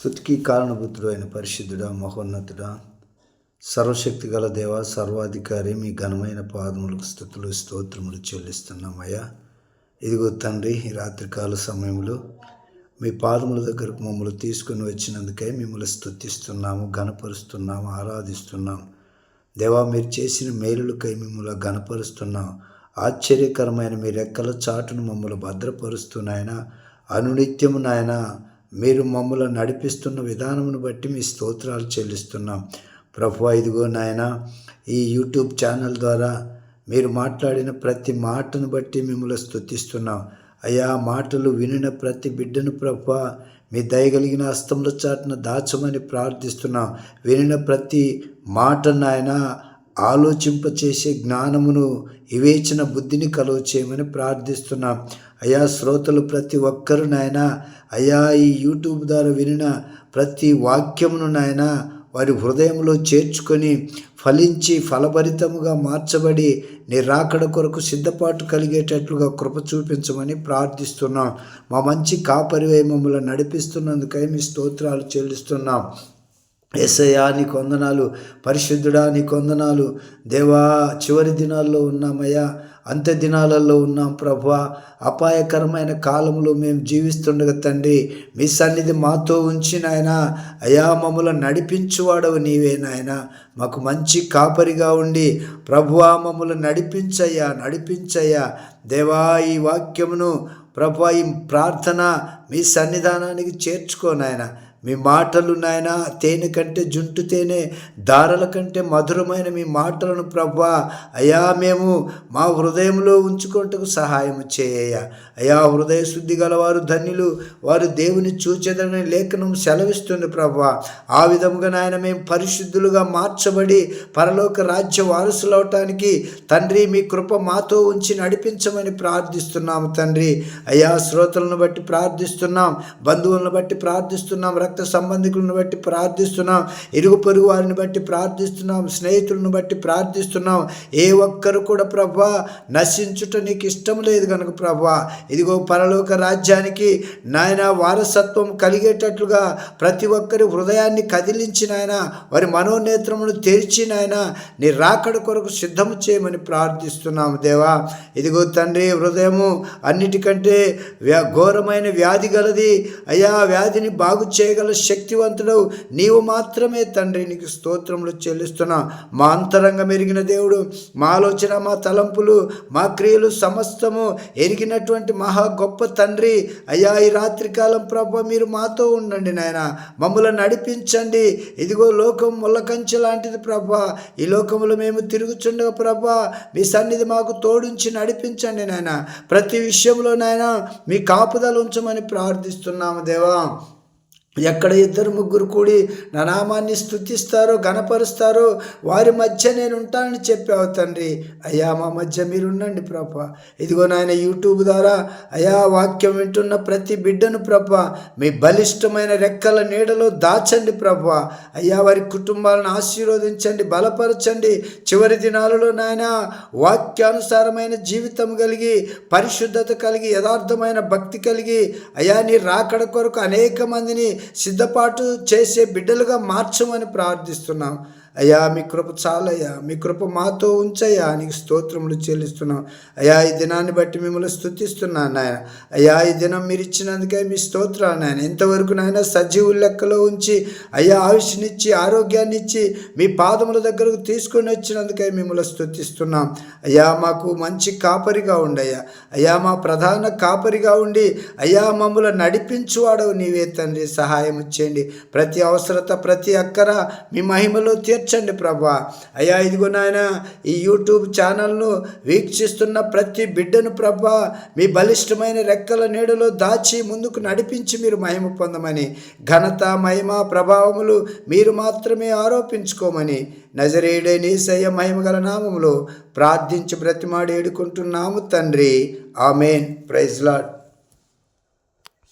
స్తుతికి కారణభూతుడు అయిన పరిశుద్ధుడా, మహోన్నతుడా, సర్వశక్తి గల దేవ, సర్వాధికారి, మీ ఘనమైన పాదములకు స్తుతులు స్తోత్రములు చెల్లిస్తున్నామయ్యా. ఇదిగో తండ్రి, ఈ రాత్రికాల సమయంలో మీ పాదముల దగ్గరకు మమ్మల్ని తీసుకుని వచ్చినందుకై మిమ్మల్ని స్తుతిస్తున్నాము, ఘనపరుస్తున్నాము, ఆరాధిస్తున్నాము. దేవా, మీరు చేసిన మేలులకై మిమ్మల్ని ఘనపరుస్తున్నాం. ఆశ్చర్యకరమైన మీ రెక్కల చాటును మమ్మల్ని భద్రపరుస్తున్నాయన. అనునిత్యము నాయన మీరు మమ్మల్ని నడిపిస్తున్న విధానమును బట్టి మీ స్తోత్రాలు చెల్లిస్తున్నాం. ప్రభువా, ఇదిగో నాయన, ఈ యూట్యూబ్ ఛానల్ ద్వారా మీరు మాట్లాడిన ప్రతి మాటను బట్టి మిమ్మల్ని స్తుతిస్తున్నాం. అయ్యా, మాటలు వినిన ప్రతి బిడ్డను ప్రభువా మీ దయగలిగిన హస్తముల చాటున దాచమని ప్రార్థిస్తున్నాం. వినిన ప్రతి మాట నాయన ఆలోచింపచేసే జ్ఞానమును, వివేచన బుద్ధిని కలుగ చేయమని ప్రార్థిస్తున్నాం. అయ్యా, శ్రోతలు ప్రతి ఒక్కరు నాయన, అయ్యా, ఈ యూట్యూబ్ ద్వారా వినిన ప్రతి వాక్యమును నాయన వారి హృదయంలో చేర్చుకొని ఫలించి ఫలభరితముగా మార్చబడి నీ రాకడ కొరకు సిద్ధపాటు కలిగేటట్లుగా కృప చూపించమని ప్రార్థిస్తున్నాం. మా మంచి కాపరివై మమ్మల్ని నడిపిస్తున్నందుకై మీ స్తోత్రాలు చెల్లిస్తున్నాం. యేసయ్యా, నీకు వందనాలు. పరిశుద్ధుడా, నీకు వందనాలు. దేవా, చివరి దినాల్లో ఉన్నామయ్యా, అంత్య దినాలలో ఉన్నాం ప్రభువా. అపాయకరమైన కాలంలో మేము జీవిస్తుండగా తండ్రి, మీ సన్నిధి మాతో ఉంచి నాయన, అయా, మమ్మల్ని నడిపించువాడవు నీవే నాయన. మాకు మంచి కాపరిగా ఉండి ప్రభువా మమ్మల్ని నడిపించయ్యా. దేవా, ఈ వాక్యమును ప్రభువా, ఈ ప్రార్థన మీ సన్నిధానానికి చేర్చుకో నాయన. మీ మాటలు నాయన తేనె కంటే జుంటు తేనె, దారల కంటే మధురమైన మీ మాటలను ప్రభువా అయా మేము మా హృదయంలో ఉంచుకోవటకు సహాయం చేయ. అయా, హృదయ శుద్ధి గలవారు ధన్యులు, వారు దేవుని చూచెదరని లేఖనం సెలవిస్తుంది ప్రభువా. ఆ విధముగా నాయన మేము పరిశుద్ధులుగా మార్చబడి పరలోక రాజ్య వారసులవటానికి తండ్రి మీ కృప మాతో ఉంచి నడిపించమని ప్రార్థిస్తున్నాము తండ్రి. అయా, శ్రోతలను బట్టి ప్రార్థిస్తున్నాం, బంధువులను బట్టి ప్రార్థిస్తున్నాం, రక్త సంబంధికులను బట్టి ప్రార్థిస్తున్నాం, ఇరుగు పొరుగు వారిని బట్టి ప్రార్థిస్తున్నాం, స్నేహితులను బట్టి ప్రార్థిస్తున్నాం. ఏ ఒక్కరు కూడా ప్రభువా నశించుట నీకు ఇష్టం లేదు కనుక ప్రభువా, ఇదిగో పరలోక రాజ్యానికి నాయన వారసత్వం కలిగేటట్లుగా ప్రతి ఒక్కరి హృదయాన్ని కదిలించి నాయన వారి మనోనేత్రమును తెరిచి నాయన నీ రాకడ కొరకు సిద్ధము చేయమని ప్రార్థిస్తున్నాము దేవా. ఇదిగో తండ్రి, హృదయము అన్నిటికంటే ఘోరమైన వ్యాధి గలది అయ్యా. వ్యాధిని బాగు చేయగల శక్తివంతుడు నీవు మాత్రమే తండ్రి. నీకు స్తోత్రములు చెల్లిస్తున్నా. మా అంతరంగం ఎరిగిన దేవుడు, మా ఆలోచన, మా తలంపులు, మా క్రియలు సమస్తము ఎరిగినటువంటి మహా గొప్ప తండ్రి అయ్యా, ఈ రాత్రికాలం ప్రభు మీరు మాతో ఉండండి నాయన, మమ్మల్ని నడిపించండి. ఇదిగో లోకం ముళ్ళకంచె లాంటిది ప్రభా, ఈ లోకంలో మేము తిరుగుచుండగా ప్రభా మీ సన్నిధి మాకు తోడుంచి నడిపించండి నాయన. ప్రతి విషయంలో నాయన మీ కాపుదల ఉంచమని ప్రార్థిస్తున్నాము దేవా. ఎక్కడ ఇద్దరు ముగ్గురు కూడి నా నామాన్ని స్తుతిస్తారో ఘనపరుస్తారో వారి మధ్య నేను ఉంటానని చెప్పావు తండ్రి. అయ్యా, మా మధ్య మీరుండండి ప్రభా. ఇదిగో నాయన, యూట్యూబ్ ద్వారా అయా వాక్యం వింటున్న ప్రతి బిడ్డను ప్రభా మీ బలిష్టమైన రెక్కల నీడలో దాచండి ప్రభా. అయ్యా, వారి కుటుంబాలను ఆశీర్వదించండి, బలపరచండి. చివరి దినాలలో నాయన వాక్యానుసారమైన జీవితం కలిగి, పరిశుద్ధత కలిగి, యథార్థమైన భక్తి కలిగి అయా నీ రాకడ కొరకు అనేక మందిని సిద్ధపాటు చేసే బిడ్డలుగా మార్చమని ప్రార్థిస్తున్నాం. అయ్యా, మీ కృప చాలయ్యా, మీ కృప మాతో ఉంచయ్యా. నీకు స్తోత్రములు చెల్లిస్తున్నాం. అయ్యా, ఈ దినాన్ని బట్టి మిమ్మల్ని స్తుతిస్తున్నాను నాయన. అయ్యా, ఈ దినం మీరు ఇచ్చినందుకే మీ స్తోత్రాలు నాయన. ఇంతవరకు నాయన సజీవుల లెక్కలో ఉంచి అయ్యా ఆయుష్నిచ్చి ఆరోగ్యాన్ని ఇచ్చి మీ పాదముల దగ్గరకు తీసుకొని వచ్చినందుకే మిమ్మల్ని స్తుతిస్తున్నాం. అయ్యా, మాకు మంచి కాపరిగా ఉండయ్యా. అయ్యా, మా ప్రధాన కాపరిగా ఉండి అయ్యా మమ్మల్ని నడిపించువాడవు నీవే తండ్రి. సహాయం చేయండి. ప్రతి అవసరత, ప్రతి అక్కర మీ మహిమలో తీర్చండి ప్రభా. అయ్యా, ఇదిగో నాయన, ఈ యూట్యూబ్ ఛానల్ను వీక్షిస్తున్న ప్రతి బిడ్డను ప్రభా మీ బలిష్టమైన రెక్కల నీడలో దాచి ముందుకు నడిపించి మీరు మహిమ పొందమని, ఘనత, మహిమ, ప్రభావములు మీరు మాత్రమే ఆరోపించుకోమని నజరేయుడైన యేసయ్య మహిమగల నామములో ప్రార్థించి బ్రతిమాడి ఏడుకుంటున్నాము తండ్రి. ఆమెన్. Praise lord.